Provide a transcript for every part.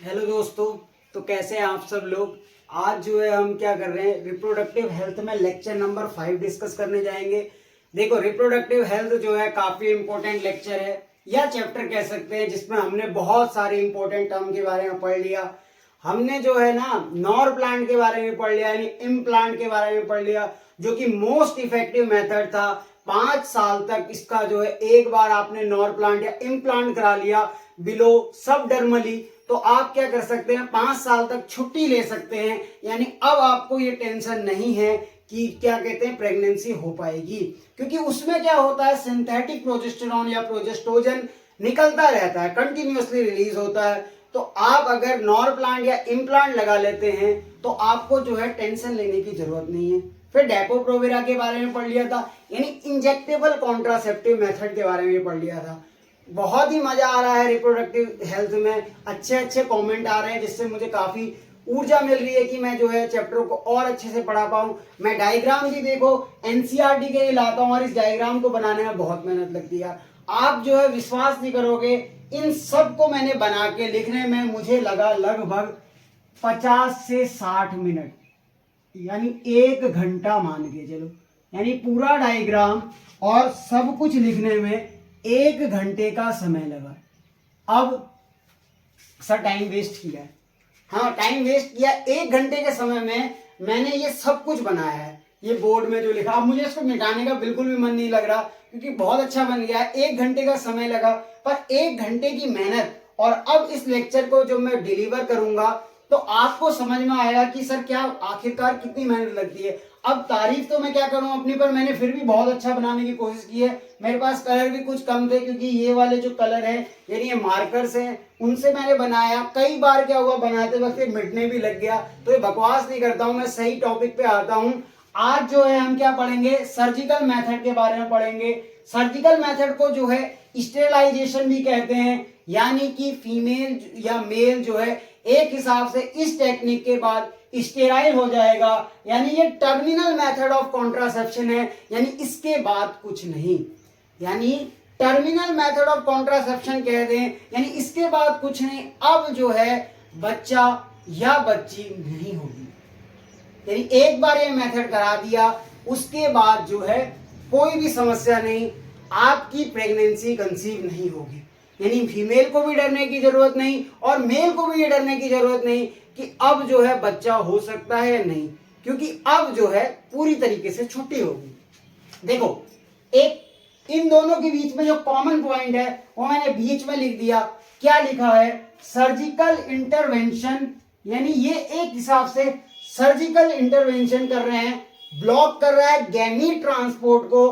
Hello दोस्तों। तो कैसे हैं आप सब लोग। आज जो है हम क्या कर रहे हैं, रिप्रोडक्टिव हेल्थ में लेक्चर नंबर 5 डिस्कस करने जाएंगे। देखो, रिप्रोडक्टिव हेल्थ जो है काफी इंपॉर्टेंट लेक्चर है या चैप्टर कह सकते हैं, जिसमें हमने बहुत सारे इंपॉर्टेंट टर्म के बारे में पढ़ लिया। हमने जो है ना नॉर प्लांट के बारे में पढ़ लिया, यानी इम्प्लांट के बारे में पढ़ लिया, जो कि मोस्ट इफेक्टिव मेथड था। 5 साल तक इसका जो है एक बार आपने नॉर प्लांट या इम्प्लांट करा लिया बिलो सबडर्मली, तो आप क्या कर सकते हैं, 5 साल तक छुट्टी ले सकते हैं। यानी अब आपको ये टेंशन नहीं है कि क्या कहते हैं प्रेगनेंसी हो पाएगी, क्योंकि उसमें क्या होता है, सिंथेटिक प्रोजेस्टेरॉन या प्रोजेस्ट्रोजन निकलता रहता है, कंटिन्यूअसली रिलीज होता है। तो आप अगर नॉर प्लांट या इम्प्लांट लगा लेते हैं तो आपको जो है टेंशन लेने की जरूरत नहीं है। फिर डेपो-प्रोविरा के बारे में पढ़ लिया था, यानी इंजेक्टेबल कॉन्ट्रासेप्टिव मेथड के बारे में पढ़ लिया था। बहुत ही मजा आ रहा है रिप्रोडक्टिव हेल्थ में, अच्छे अच्छे कमेंट आ रहे हैं, जिससे मुझे काफी ऊर्जा मिल रही है कि मैं जो है चैप्टर को और अच्छे से पढ़ा पाऊं। मैं डायग्राम भी देखो एनसीईआरटी के लाता हूं और इस डायग्राम को बनाने में बहुत मेहनत लगती है। आप जो है विश्वास नहीं करोगे, इन सब को मैंने बना के लिखने में मुझे लगा लगभग 50 से 60 मिनट, यानी 1 घंटा मान के चलो। यानी पूरा डायग्राम और सब कुछ लिखने में 1 घंटे का समय लगा। अब सर टाइम वेस्ट किया है, हाँ टाइम वेस्ट किया। 1 घंटे के समय में मैंने ये सब कुछ बनाया है, ये बोर्ड में जो लिखा। अब मुझे इसको मिटाने का बिल्कुल भी मन नहीं लग रहा, क्योंकि बहुत अच्छा बन गया है। 1 घंटे का समय लगा, पर 1 घंटे की मेहनत। और अब इस लेक्चर को जब मैं डिलीवर करूंगा तो आपको समझ में आएगा कि सर क्या आखिरकार कितनी मेहनत लगती है। अब तारीफ तो मैं क्या करूं अपनी, पर मैंने फिर भी बहुत अच्छा बनाने की कोशिश की है। मेरे पास कलर भी कुछ कम थे, क्योंकि ये वाले जो कलर हैं यानी ये मार्कर्स हैं, उनसे मैंने बनाया। कई बार क्या हुआ, बनाते वक्त ये मिटने भी लग गया। तो ये बकवास नहीं करता हूं, मैं सही टॉपिक पे आता हूं। आज जो है हम क्या पढ़ेंगे, सर्जिकल मेथड के बारे में पढ़ेंगे। सर्जिकल मेथड को जो है स्टेरिलाइजेशन भी कहते हैं, यानी कि फीमेल या मेल जो है एक हिसाब से इस टेक्निक के बाद स्टेराइल हो जाएगा। यानी ये टर्मिनल मेथड ऑफ कॉन्ट्रासेप्शन है, यानी इसके बाद कुछ नहीं। यानी टर्मिनल मेथड ऑफ कॉन्ट्रासेप्शन कह दें, यानी इसके बाद कुछ नहीं। अब जो है बच्चा या बच्ची नहीं होगी, यानी एक बार ये मेथड करा दिया, उसके बाद जो है कोई भी समस्या नहीं, आपकी प्रेगनेंसी कंसीव नहीं होगी। यानी फीमेल को भी डरने की जरूरत नहीं और मेल को भी ये डरने की जरूरत नहीं कि अब जो है बच्चा हो सकता है या नहीं, क्योंकि अब जो है पूरी तरीके से छुट्टी होगी। देखो, एक इन दोनों के बीच में जो कॉमन पॉइंट है वो मैंने बीच में लिख दिया। क्या लिखा है, सर्जिकल इंटरवेंशन, यानी ये एक हिसाब से सर्जिकल इंटरवेंशन कर रहे हैं, ब्लॉक कर रहा है गैमीट ट्रांसपोर्ट को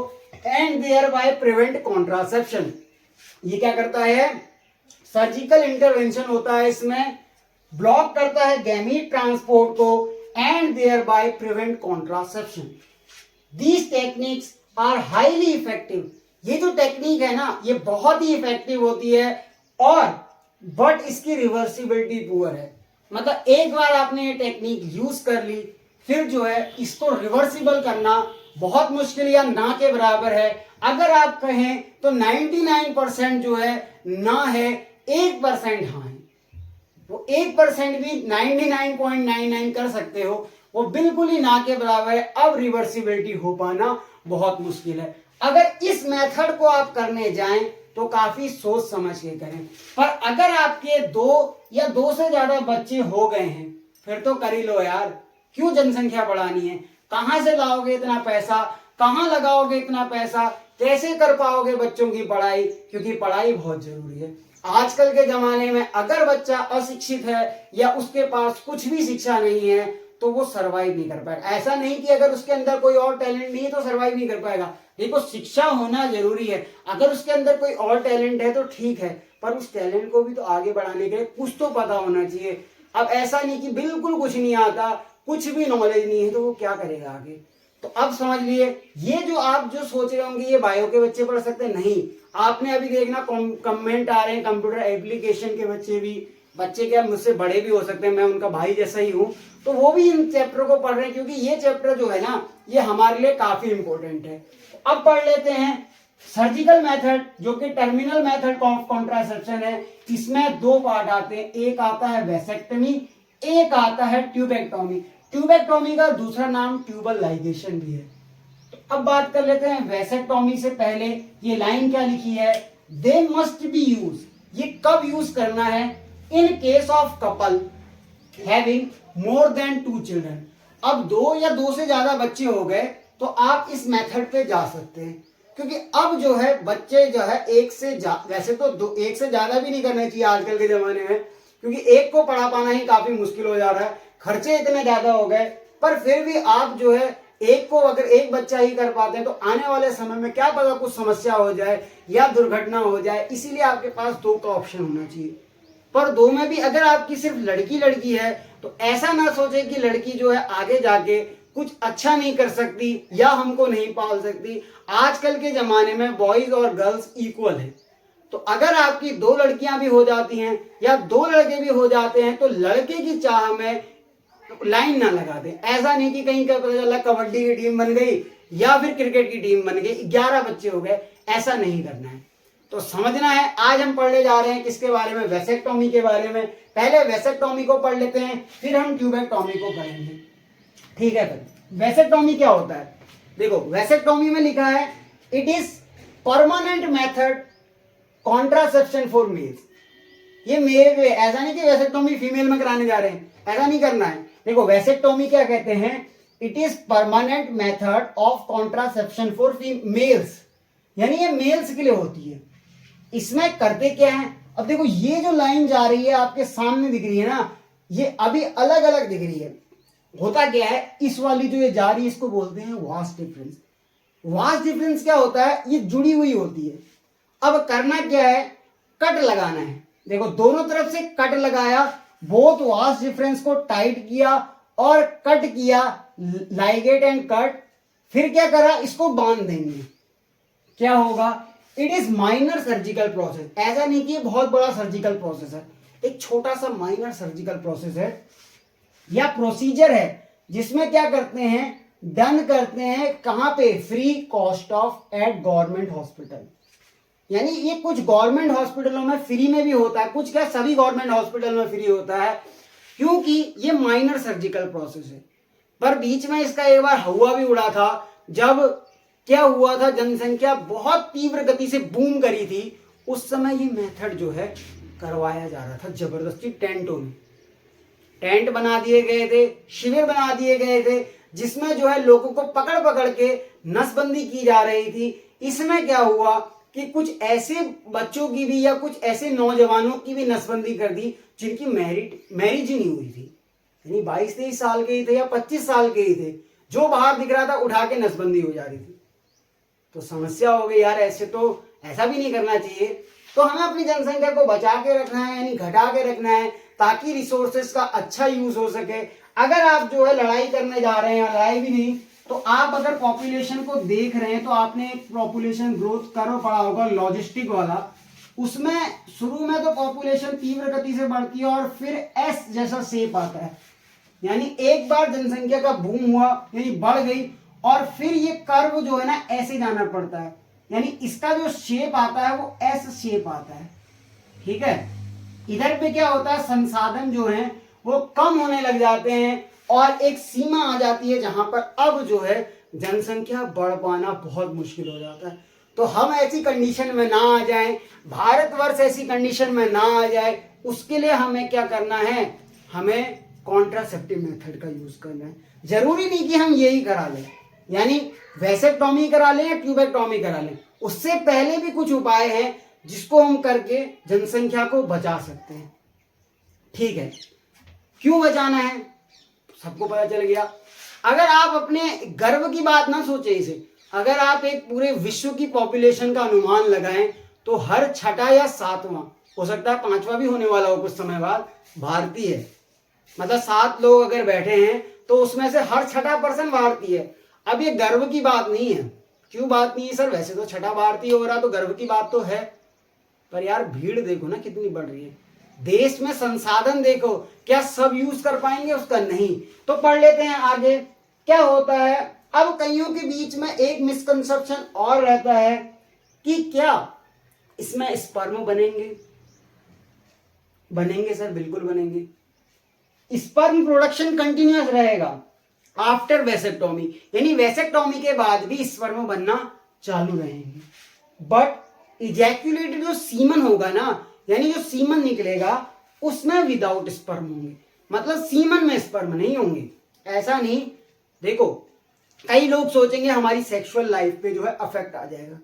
and thereby prevent contraception. ये क्या करता है, सर्जिकल इंटरवेंशन होता है, इसमें ब्लॉक करता है गैमीट ट्रांसपोर्ट को and thereby prevent contraception. These techniques are highly effective. ये जो टेक्निक है ना, ये बहुत ही इफेक्टिव होती है, और बट इसकी रिवर्सिबिलिटी पुअर है। मतलब एक बार आपने ये टेक्निक यूज कर ली, फिर जो है इसको रिवर्सिबल करना बहुत मुश्किल या ना के बराबर है। अगर आप कहें तो 99% जो है ना है, 1% हाँ है। वो 1% भी 99.99 कर सकते हो, वो बिल्कुल ही ना के बराबर है। अब रिवर्सिबिलिटी हो पाना बहुत मुश्किल है। अगर इस मेथड को आप करने जाएं तो काफी सोच समझ के करें, पर अगर आपके 2 या 2 से ज्यादा बच्चे हो गए हैं फिर तो कर ही लो यार, क्यों जनसंख्या बढ़ानी है। कहां से लाओगे इतना पैसा, कहां लगाओगे इतना पैसा, कैसे कर पाओगे बच्चों की पढ़ाई, क्योंकि पढ़ाई बहुत जरूरी है। आजकल के जमाने में अगर बच्चा अशिक्षित है या उसके पास कुछ भी शिक्षा नहीं है तो वो सरवाइव नहीं कर पाएगा। ऐसा नहीं कि अगर उसके अंदर कोई और टैलेंट नहीं है तो सरवाइव नहीं कर पाएगा। देखो, शिक्षा होना जरूरी है। अगर उसके अंदर कोई और टैलेंट है तो ठीक है, पर उस टैलेंट को भी तो आगे बढ़ाने के लिए कुछ तो पता होना चाहिए। अब ऐसा नहीं कि बिल्कुल कुछ नहीं आता, कुछ भी नॉलेज नहीं है, तो वो क्या करेगा आगे। तो अब समझ लिए, ये जो आप जो सोच रहे होंगे ये बायो के बच्चे पढ़ सकते हैं, नहीं। आपने अभी देखना कमेंट आ रहे हैं कंप्यूटर एप्लीकेशन के बच्चे क्या मुझसे बड़े भी हो सकते हैं, मैं उनका भाई जैसा ही हूं, तो वो भी इन चैप्टर को पढ़ रहे हैं, क्योंकि ये चैप्टर जो है ना ये हमारे लिए काफी इंपॉर्टेंट है। अब पढ़ लेते हैं सर्जिकल मेथड जो कि टर्मिनल मेथड ऑफ कॉन्ट्रासेप्शन है, इसमें दो पार्ट आते हैं, एक आता है वेसेक्टमी, एक आता है ट्यूबेक्टोमी। ट्यूबेक्टोमी का दूसरा नाम ट्यूबल लाइगेशन भी है। तो अब बात कर लेते हैं वेसेक्टोमी से पहले ये लाइन क्या लिखी है, दे मस्ट बी यूज, ये कब यूज करना है, in case of couple having more than 2 children. अब 2 या 2 से ज्यादा बच्चे हो गए तो आप इस मेथड पे जा सकते हैं, क्योंकि अब जो है बच्चे जो है वैसे तो एक से ज्यादा भी नहीं करना चाहिए आजकल के जमाने में, क्योंकि एक को पढ़ा पाना ही काफी मुश्किल हो जा रहा है, खर्चे इतने ज्यादा हो गए। पर फिर भी आप जो है एक को अगर एक बच्चा ही कर पाते हैं तो आने वाले समय में क्या पता कुछ समस्या हो जाए या दुर्घटना हो जाए, इसीलिए आपके पास 2 का ऑप्शन होना चाहिए। पर 2 में भी अगर आपकी सिर्फ लड़की लड़की है तो ऐसा ना सोचे कि लड़की जो है आगे जाके कुछ अच्छा नहीं कर सकती या हमको नहीं पाल सकती। आजकल के जमाने में बॉयज और गर्ल्स इक्वल है, तो अगर आपकी 2 लड़कियां भी हो जाती हैं या 2 लड़के भी हो जाते हैं तो लड़के की चाह में लाइन ना लगा दें। ऐसा नहीं कि कहीं का पता चला कबड्डी की टीम बन गई या फिर क्रिकेट की टीम बन गई, 11 बच्चे हो गए, ऐसा नहीं करना है। तो समझना है, आज हम पढ़ने जा रहे हैं किसके बारे में, वेसेक्टोमी के बारे में। पहले वेसेक्टोमी को पढ़ लेते हैं, फिर हम ट्यूबेक्टोमी को पढ़ेंगे, ठीक है। फिर वेसेक्टोमी क्या होता है, देखो वेसेक्टोमी में लिखा है it is permanent method contraception for mails. ये मेल, ऐसा नहीं कि वेसेक्टोमी फीमेल में कराने जा रहे हैं, ऐसा नहीं करना है। देखो वेसेक्टोमी क्या कहते हैं, it is permanent method of contraception for mails, यानी ये मेल्स के लिए होती है। इसमें करते क्या है, अब देखो ये जो लाइन जा रही है आपके सामने दिख रही है ना, ये अभी अलग अलग दिख रही है। होता क्या है, इस वाली जो ये जा रही है इसको बोलते हैं वास्ट डिफरेंस। वास्ट डिफरेंस क्या होता है, ये जुड़ी हुई होती है। अब करना क्या है, कट लगाना है। देखो दोनों तरफ से कट लगाया, बोथ वास्ट डिफरेंस को टाइट किया और कट किया, लाइगेट एंड कट। फिर क्या करा, इसको बांध देंगे, क्या होगा, it is minor surgical process. ऐसा नहीं कि बहुत बड़ा सर्जिकल प्रोसेस है, एक छोटा सा माइनर सर्जिकल प्रोसेस है या प्रोसीजर है, जिसमें क्या करते हैं, डन करते हैं कहां पे, free cost of eight government hospital. यानी ये कुछ गवर्नमेंट हॉस्पिटलों में फ्री में भी होता है, कुछ क्या सभी गवर्नमेंट हॉस्पिटल में फ्री होता है, क्योंकि ये माइनर सर्जिकल प्रोसेस है। पर बीच में इसका एक बार हवा भी उड़ा था, जब क्या हुआ था, जनसंख्या बहुत तीव्र गति से बूम करी थी, उस समय ये मेथड जो है करवाया जा रहा था जबरदस्ती टेंटों में। टेंट बना दिए गए थे, शिविर बना दिए गए थे, जिसमें जो है लोगों को पकड़ पकड़ के नसबंदी की जा रही थी। इसमें क्या हुआ कि कुछ ऐसे बच्चों की भी या कुछ ऐसे नौजवानों की भी नसबंदी कर दी जिनकी मैरिज ही नहीं हुई थी, यानी 22-23 साल के ही थे या 25 साल के ही थे, जो बाहर दिख रहा था उठा के नसबंदी हो जा रही थी। तो समस्या हो गई यार, ऐसा भी नहीं करना चाहिए। तो हमें अपनी जनसंख्या को बचा के रखना है, यानी घटा के रखना है, ताकि रिसोर्सेस का अच्छा यूज हो सके। अगर आप जो है लड़ाई करने जा रहे हैं, लड़ाई भी नहीं, तो आप अगर पॉपुलेशन को देख रहे हैं तो आपने एक पॉपुलेशन ग्रोथ कर्व पढ़ा होगा लॉजिस्टिक वाला, उसमें शुरू में तो पॉपुलेशन तीव्र गति से बढ़ती है और फिर एस जैसा शेप आता है, यानी एक बार जनसंख्या का बूम हुआ यानी बढ़ गई और फिर ये कर्व जो है ना ऐसे जाना पड़ता है, यानी इसका जो शेप आता है वो एस शेप आता है, ठीक है। इधर पे क्या होता है, संसाधन जो है वो कम होने लग जाते हैं और एक सीमा आ जाती है जहां पर अब जो है जनसंख्या बढ़ पाना बहुत मुश्किल हो जाता है। तो हम ऐसी कंडीशन में ना आ जाएं, भारतवर्ष ऐसी कंडीशन में ना आ जाए, उसके लिए हमें क्या करना है, हमें कॉन्ट्रासेप्टिव मेथड का यूज करना है। जरूरी नहीं कि हम यही करा लें, यानी वेसेक्टोमी करा लें या ट्यूबेक्टोमी करा लें, उससे पहले भी कुछ उपाय हैं जिसको हम करके जनसंख्या को बचा सकते हैं, ठीक है। क्यों बचाना है सबको पता चल गया। अगर आप अपने गर्व की बात ना सोचे इसे, अगर आप एक पूरे विश्व की पॉपुलेशन का अनुमान लगाएं तो हर छठा या सातवां, हो सकता है पांचवा भी होने वाला हो कुछ समय बाद, भारतीय है। मतलब 7 लोग अगर बैठे हैं तो उसमें से हर छठा पर्सन भारतीय है। अब ये गर्व की बात नहीं है। क्यों बात नहीं है सर, वैसे तो छठा भारतीय हो रहा तो गर्व की बात तो है, पर यार भीड़ देखो ना कितनी बढ़ रही है, देश में संसाधन देखो, क्या सब यूज कर पाएंगे उसका, नहीं। तो पढ़ लेते हैं आगे क्या होता है। अब कईयों के बीच में एक मिसकंसेप्शन और रहता है कि क्या इसमें स्पर्म बनेंगे। बनेंगे सर, बिल्कुल बनेंगे। स्पर्म प्रोडक्शन कंटिन्यूअस रहेगा आफ्टर वेसेक्टोमी, यानी वेसेक्टोमी के बाद भी स्पर्म बनना चालू रहेंगे। बट इजैक्यूलेटेड जो सीमन होगा ना, यानी जो सीमन निकलेगा उसमें विदाउट स्पर्म होंगे, मतलब सीमन में स्पर्म नहीं होंगे। ऐसा नहीं, देखो कई लोग सोचेंगे हमारी सेक्सुअल लाइफ पे जो है अफेक्ट आ जाएगा,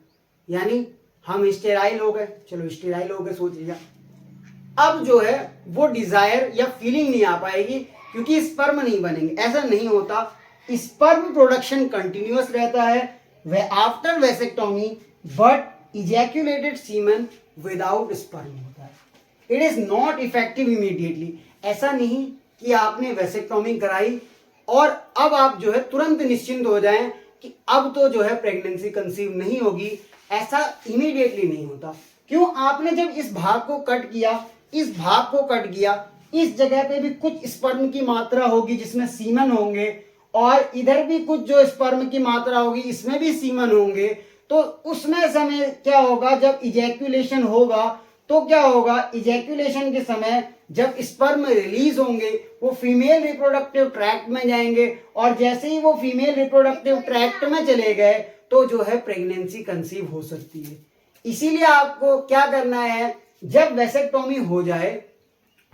यानी हम स्टेराइल हो गए, चलो स्टेराइल हो गए सोच लिया, अब जो है वो डिजायर या फीलिंग नहीं आ पाएगी क्योंकि स्पर्म नहीं बनेंगे। ऐसा नहीं होता, स्पर्म प्रोडक्शन कंटिन्यूअस रहता है वे after vasectomy, but ejaculated semen without sperm होता है। It is not effective immediately. ऐसा नहीं कि आपने वेसेक्टोमी कराई और अब आप जो है तुरंत निश्चिंत हो जाएं कि अब तो जो है प्रेगनेंसी कंसीव नहीं होगी, ऐसा इमीडिएटली नहीं होता। क्यों? आपने जब इस भाग को कट किया, इस भाग को कट किया, इस जगह पे भी कुछ स्पर्म की मात्रा होगी जिसमें सीमन होंगे, और इधर भी कुछ जो स्पर्म की मात्रा होगी इसमें भी सीमन होंगे, तो उसमें समय क्या होगा, जब इजैक्यूलेशन होगा तो क्या होगा, इजैक्यूलेशन के समय जब स्पर्म रिलीज होंगे वो फीमेल रिप्रोडक्टिव ट्रैक्ट में जाएंगे, और जैसे ही वो फीमेल रिप्रोडक्टिव ट्रैक्ट में चले गए तो जो है प्रेगनेंसी कंसीव हो सकती है। इसीलिए आपको क्या करना है, जब वेसेक्टोमी हो जाए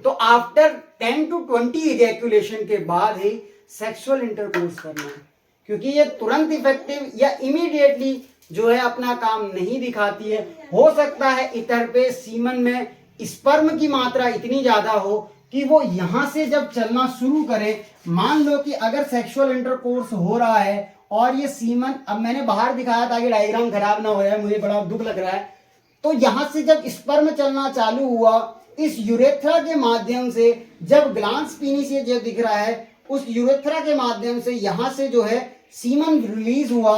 तो आफ्टर 10 to 20 इजैक्यूलेशन के बाद ही सेक्सुअल इंटरकोर्स करना है, क्योंकि ये तुरंत इफेक्टिव या इमीडिएटली जो है अपना काम नहीं दिखाती है। हो सकता है इतर पे सीमन में स्पर्म की मात्रा इतनी ज्यादा हो कि वो यहां से जब चलना शुरू करे, मान लो कि अगर सेक्सुअल इंटरकोर्स हो रहा है और ये सीमन, अब मैंने बाहर दिखाया ताकि डायग्राम खराब ना हो जाए, मुझे बड़ा दुख लग रहा है, तो यहां से जब स्पर्म चलना चालू हुआ, इस यूरेथ्रा के माध्यम से जब ग्लांस पीनी से जो दिख रहा है, उस यूरेथ्रा के माध्यम से यहां से जो है सीमन रिलीज हुआ,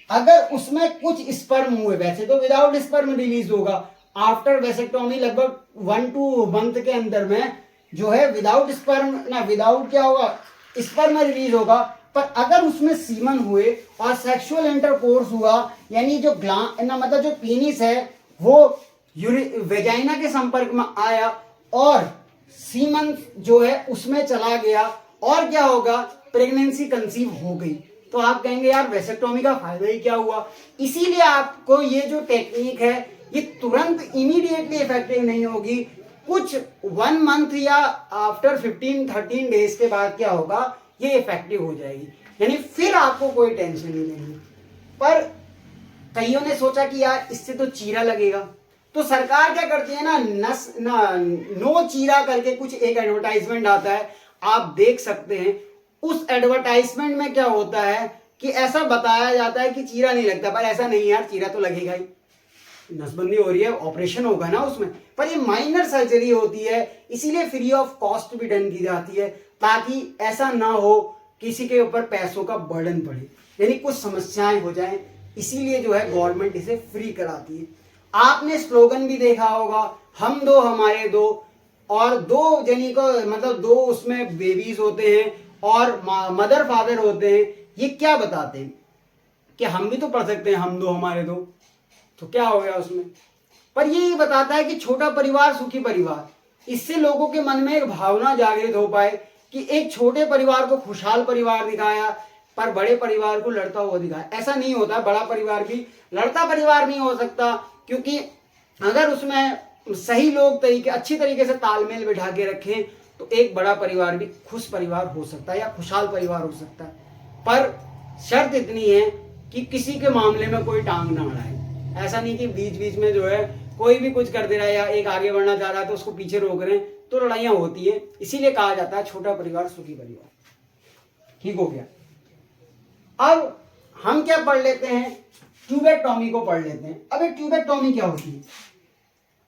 अगर उसमें कुछ स्पर्म हुए, वैसे तो विदाउट स्पर्म रिलीज होगा, आफ्टर वेसेक्टोमी लगभग 1 to मंथ के अंदर में जो है विदाउट स्पर्म ना, विदाउट क्या होगा, स्पर्म रिलीज होगा, पर अगर उसमें सीमन हुए और सेक्सुअल इंटरकोर्स हुआ, यानी जो ना मतलब जो पेनिस है वो वेजाइना के संपर्क में आया और सीमन जो है उसमें चला गया, और क्या होगा, प्रेगनेंसी कंसीव हो गई, तो आप कहेंगे यार वेसेक्टोमी का फायदा ही क्या हुआ। इसीलिए आपको ये जो टेक्निक है ये तुरंत इमीडिएटली इफेक्टिव नहीं होगी, कुछ 1 मंथ या आफ्टर 15-13 डेज के बाद क्या होगा, ये इफेक्टिव हो जाएगी, यानी फिर आपको कोई टेंशन नहीं लेनी। पर कईयों ने सोचा कि यार इससे तो चीरा लगेगा, तो सरकार क्या करती है ना, नो चीरा करके कुछ एक एडवर्टाइजमेंट आता है, आप देख सकते हैं। उस एडवर्टाइजमेंट में क्या होता है कि ऐसा बताया जाता है कि चीरा नहीं लगता, पर ऐसा नहीं यार, चीरा तो लगेगा ही, नसबंदी हो रही है, ऑपरेशन होगा ना उसमें, पर ये माइनर सर्जरी होती है, इसीलिए फ्री ऑफ कॉस्ट भी डन की जाती है, ताकि ऐसा ना हो किसी के ऊपर पैसों का बर्डन पड़े, यानी कुछ समस्याएं हो जाएं, इसीलिए जो है गवर्नमेंट इसे फ्री कराती है। आपने स्लोगन भी देखा होगा, हम दो हमारे दो, और 2 जनी को मतलब 2 उसमें बेबीज होते हैं और मदर फादर होते हैं, ये क्या बताते हैं कि हम भी तो पढ़ सकते हैं हम दो हमारे दो, तो क्या हो गया उसमें, पर ये बताता है कि छोटा परिवार सुखी परिवार, इससे लोगों के मन में एक भावना जागृत हो पाए कि एक छोटे परिवार को खुशहाल परिवार दिखाया पर बड़े परिवार को लड़ता हुआ दिखाया। ऐसा नहीं होता, बड़ा परिवार भी लड़ता परिवार नहीं हो सकता, क्योंकि अगर उसमें सही लोग अच्छी तरीके से तालमेल बिठा के रखें तो एक बड़ा परिवार भी खुश परिवार हो सकता है या खुशहाल परिवार हो सकता है। पर शर्त इतनी है कि किसी के मामले में कोई टांग ना अड़ाए, ऐसा नहीं कि बीच बीच में जो है कोई भी कुछ कर दे रहा है या एक आगे बढ़ना चाह रहा है तो उसको पीछे रोक रहे हैं, तो लड़ाइयां होती है। इसीलिए कहा जाता है छोटा परिवार सुखी परिवार। ठीक हो गया। अब हम क्या पढ़ लेते हैं, ट्यूबेक्टोमी को पढ़ लेते हैं। अब ट्यूबेक्टोमी क्या होती है?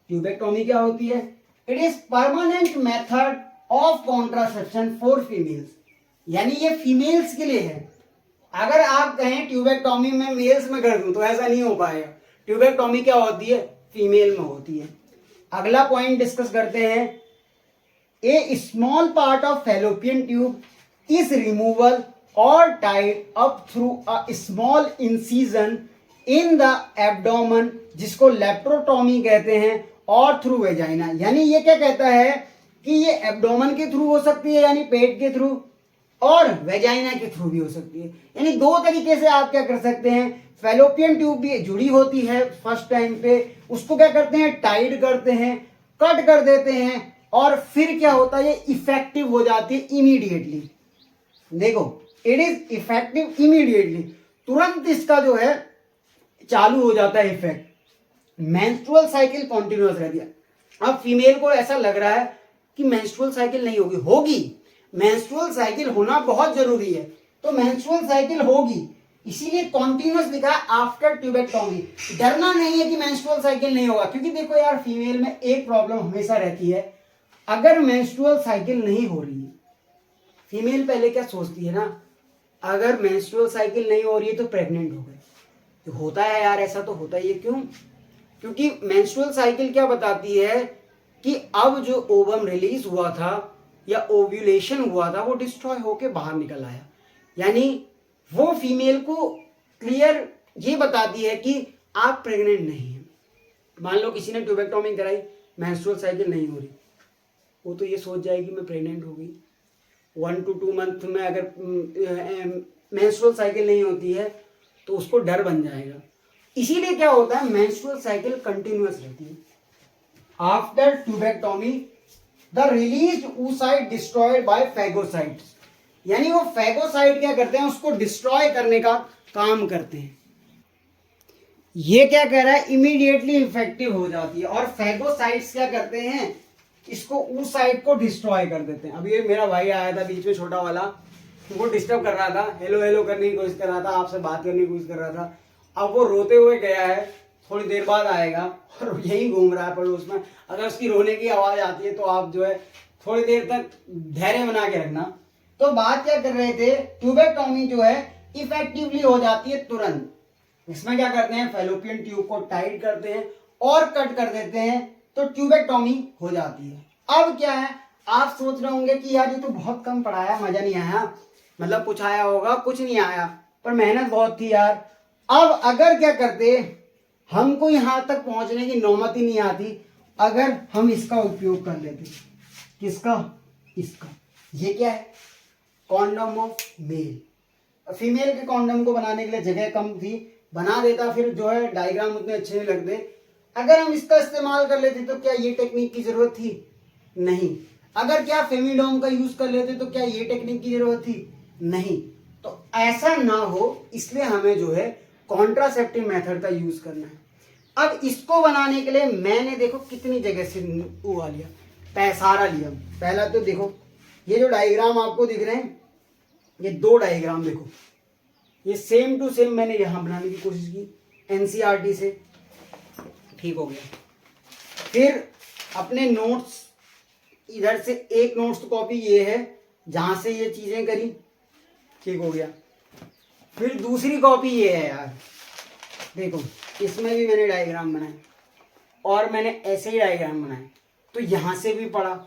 ट्यूबेक्टोमी क्या होती है? It is permanent method of contraception for females, यानी ये फीमेल्स के लिए है। अगर आप कहें ट्यूबेक्टोमी में मेल्स में कर दूं तो ऐसा नहीं हो पाएगा। ट्यूबेक्टोमी क्या होती है? फीमेल में होती है। अगला पॉइंट डिस्कस करते हैं, a small part of fallopian tube is removal or tied up through a small incision in the abdomen, जिसको लेप्रोटॉमी कहते हैं, और थ्रू वेजाइना। यानी ये क्या कहता है कि ये एब्डोमेन के थ्रू हो सकती है यानी पेट के थ्रू, और वेजाइना के थ्रू भी हो सकती है। यानी दो तरीके से आप क्या कर सकते हैं, फैलोपियन ट्यूब भी जुड़ी होती है फर्स्ट टाइम पे, उसको क्या करते हैं, टाइट करते हैं, कट कर देते हैं, और फिर क्या होता है, ये इफेक्टिव हो जाती है इमीडिएटली। देखो, इट इज इफेक्टिव इमीडिएटली, तुरंत इसका जो है चालू हो जाता है इफेक्ट। मेंस्ट्रुअल साइकिल कॉन्टिन्यूअस रहती है। अब फीमेल को ऐसा लग रहा है कि मेंस्ट्रुअल साइकिल नहीं होगी, होगी, मेंस्ट्रुअल साइकिल होना बहुत जरूरी है, तो मेंस्ट्रुअल साइकिल होगी, इसीलिए कॉन्टिन्यूअस लिखा है आफ्टर ट्यूबेक्टोमी। डरना नहीं है कि मेंस्ट्रुअल साइकिल नहीं होगा, क्योंकि देखो यार, फीमेल में एक प्रॉब्लम हमेशा रहती है, अगर मेंस्ट्रुअल साइकिल नहीं हो रही है, फीमेल पहले क्या सोचती है ना, अगर मेंस्ट्रुअल साइकिल नहीं हो रही है तो प्रेग्नेंट हो गए। तो होता है यार, ऐसा तो होता ही है। क्यों? क्योंकि मेंस्ट्रुअल साइकिल क्या बताती है कि अब जो ओवम रिलीज हुआ था या ओव्यूलेशन हुआ था वो डिस्ट्रॉय होके बाहर निकल आया। यानी वो फीमेल को क्लियर ये बताती है कि आप प्रेग्नेंट नहीं हैं। मान लो किसी ने ट्यूबेक्टोमी कराई, मेंस्ट्रुअल साइकिल नहीं हो रही, वो तो ये सोच जाएगी मैं प्रेग्नेंट हो गई। 1 to 2 मंथ में अगर मेंस्ट्रुअल साइकिल नहीं होती है तो उसको डर बन जाएगा। इसीलिए क्या होता है, मेंस्ट्रुअल साइकिल कंटिन्यूअस रहती है। After tubectomy the released oocyte destroyed by phagocytes, यानी वो फैगोसाइट क्या करते हैं, उसको डिस्ट्रॉय करने का काम करते हैं। ये क्या कह रहा है, इमीडिएटली इफेक्टिव हो जाती है, और फैगोसाइट्स क्या करते हैं, इसको oocyte को डिस्ट्रॉय कर देते हैं। अभी ये मेरा भाई आया था बीच में, छोटा वाला, वो डिस्टर्ब कर रहा था, हेलो हेलो करने की कोशिश कर रहा था, आपसे बात करने की कोशिश कर रहा था। अब वो रोते हुए गया है, थोड़ी देर बाद आएगा और यही घूम रहा है पड़ोस में। अगर उसकी रोने की आवाज आती है तो आप जो है थोड़ी देर तक धैर्य बना के रखना। तो बात क्या कर रहे थे, ट्यूबेक्टोमी जो है इफेक्टिवली हो जाती है तुरंत। इसमें क्या करते हैं, फैलोपियन ट्यूब को टाइट करते हैं और कट कर देते हैं, तो ट्यूबेक्टोमी हो जाती है। अब क्या है, आप सोच रहे होंगे कि यार ये तो बहुत कम पढ़ाया, मजा नहीं आया, मतलब कुछ आया होगा, कुछ नहीं आया, पर मेहनत बहुत थी यार। अब अगर क्या करते, हमको यहां तक पहुंचने की नौबत ही नहीं आती अगर हम इसका उपयोग कर लेते। किसका? इसका। ये क्या है, कॉन्डोम ऑफ मेल। फीमेल के कॉन्डोम को बनाने के लिए जगह कम थी, बना देता, फिर जो है डायग्राम उतने अच्छे नहीं लगते। अगर हम इसका इस्तेमाल कर लेते तो क्या ये टेक्निक की जरूरत थी? नहीं। अगर क्या फेमिडोम का यूज कर लेते तो क्या ये टेक्निक की जरूरत थी? नहीं। तो ऐसा ना हो, इसलिए हमें जो है कॉन्ट्रासेप्टिव मेथड का यूज करना है। अब इसको बनाने के लिए मैंने देखो कितनी जगह से हुआ लिया, पैसारा लिया। पहला तो देखो ये जो डायग्राम आपको दिख रहे हैं, ये 2 डायग्राम देखो, ये सेम टू सेम मैंने यहां बनाने की कोशिश की एनसीईआरटी से, ठीक हो गया। फिर अपने नोट्स, इधर से एक नोट्स कॉपी ये है जहां से ये चीजें करी, ठीक हो गया। फिर दूसरी कॉपी ये है यार, देखो इसमें भी मैंने डायग्राम बनाए और मैंने ऐसे ही डायग्राम बनाए, तो यहां से भी पढ़ा।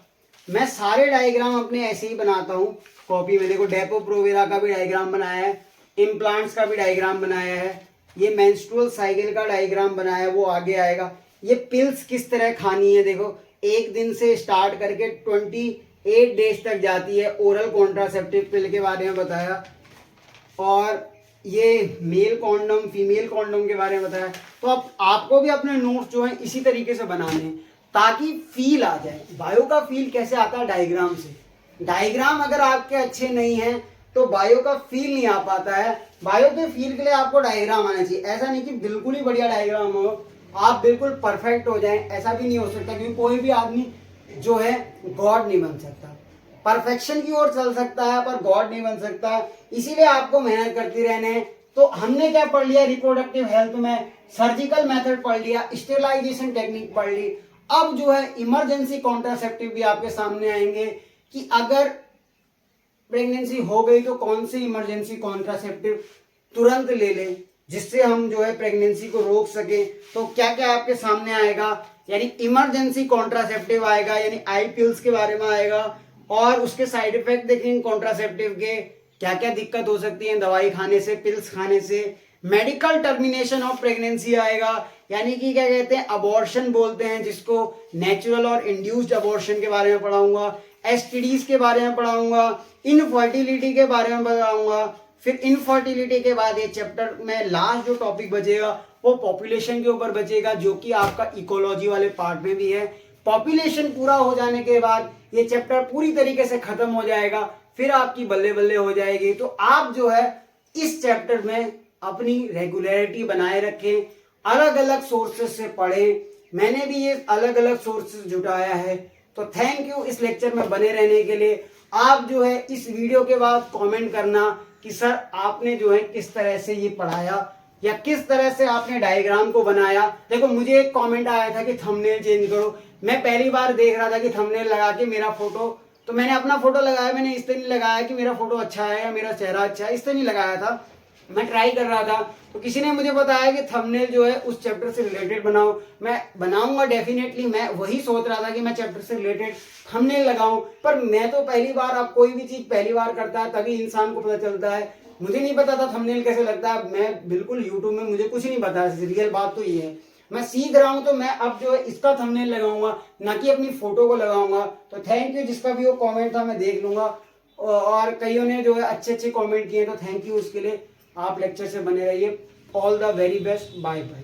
मैं सारे डायग्राम अपने ऐसे ही बनाता हूँ कॉपी में। देखो डेपो प्रोवेरा का भी डायग्राम बनाया है, इम्प्लांट्स का भी डायग्राम बनाया है, ये मेंस्ट्रुअल साइकिल का डायग्राम बनाया है, वो आगे आएगा। ये पिल्स किस तरह खानी है, देखो 1 दिन से स्टार्ट करके 28 डेज तक जाती है। ओरल कॉन्ट्रासेप्टिव पिल के बारे में बताया, और ये मेल कॉन्डम फीमेल कॉन्डम के बारे में बताया। तो अब आपको भी अपने नोट्स जो हैं इसी तरीके से बनाने हैं ताकि फील आ जाए। बायो का फील कैसे आता है? डायग्राम से। डायग्राम अगर आपके अच्छे नहीं हैं तो बायो का फील नहीं आ पाता है। बायो के फील के लिए आपको डायग्राम आना चाहिए। ऐसा नहीं कि बिल्कुल ही बढ़िया डायग्राम हो, आप बिल्कुल परफेक्ट हो जाएं, ऐसा भी नहीं हो सकता, क्योंकि कोई भी आदमी जो है गॉड नहीं बन सकता। परफेक्शन की ओर चल सकता है पर गॉड नहीं बन सकता, इसीलिए आपको मेहनत करती रहने। तो हमने क्या पढ़ लिया, रिप्रोडक्टिव हेल्थ में सर्जिकल मेथड पढ़ लिया, स्टेरिलाइजेशन टेक्निक पढ़ ली। अब जो है इमरजेंसी कॉन्ट्रासेप्टिव भी आपके सामने आएंगे कि अगर प्रेगनेंसी हो गई तो कौन से इमरजेंसी कॉन्ट्रासेप्टिव तुरंत ले लें जिससे हम जो है प्रेगनेंसी को रोक सके। तो क्या क्या आपके सामने आएगा, यानी इमरजेंसी कॉन्ट्रासेप्टिव आएगा, यानी आई पिल्स के बारे में आएगा, और उसके साइड इफेक्ट देखेंगे कॉन्ट्रासेप्टिव के, क्या क्या दिक्कत हो सकती है दवाई खाने से, पिल्स खाने से, मेडिकल टर्मिनेशन ऑफ प्रेगनेंसी आएगा, यानी कि क्या कहते हैं अबॉर्शन बोलते हैं जिसको, नेचुरल और इंड्यूस्ड अबॉर्शन के बारे में पढ़ाऊंगा, एसटीडीज के बारे में पढ़ाऊंगा, इनफर्टिलिटी के बारे में बताऊंगा। फिर इनफर्टिलिटी के बाद ये चैप्टर में लास्ट जो टॉपिक बचेगा वो पॉपुलेशन के ऊपर बचेगा, जो कि आपका इकोलॉजी वाले पार्ट में भी है। पॉपुलेशन पूरा हो जाने के बाद ये चैप्टर पूरी तरीके से खत्म हो जाएगा, फिर आपकी बल्ले बल्ले हो जाएगी। तो आप जो है इस चैप्टर में अपनी रेगुलरिटी बनाए रखें, अलग अलग सोर्सेस से पढ़ें। मैंने भी ये अलग अलग सोर्सेस जुटाया है। तो थैंक यू इस लेक्चर में बने रहने के लिए। आप जो है इस वीडियो के बाद कमेंट करना कि सर आपने जो है किस तरह से ये पढ़ाया या किस तरह से आपने डायग्राम को बनाया। देखो मुझे एक कमेंट आया था कि थंबनेल चेंज करो। मैं पहली बार देख रहा था कि थंबनेल लगा के मेरा फोटो, तो मैंने अपना फोटो लगाया, मैंने इस तरह नहीं लगाया कि मेरा फोटो अच्छा है या मेरा चेहरा अच्छा है, इस तरह नहीं लगाया था। मैं ट्राई कर रहा था, तो किसी ने मुझे बताया कि थंबनेल जो है उस चैप्टर से रिलेटेड बनाओ। मैं बनाऊंगा डेफिनेटली, मैं वही सोच रहा था कि मैं चैप्टर से रिलेटेड थंबनेल लगाऊं। पर मैं तो पहली बार, अब कोई भी चीज पहली बार करता है तभी इंसान को पता चलता है। मुझे नहीं पता था थंबनेल कैसे लगता है। मैं बिल्कुल यूट्यूब में मुझे कुछ नहीं पता, रियल बात तो ये है। मैं सीख रहा हूं, तो मैं अब जो है इसका थंबनेल लगाऊंगा, ना कि अपनी फोटो को लगाऊंगा। तो थैंक यू, जिसका भी वो कमेंट था मैं देख लूंगा। और कईयों ने जो है अच्छे अच्छे कमेंट किए, तो थैंक यू उसके लिए। आप लेक्चर से बने रहिए। All the very best, bye bye.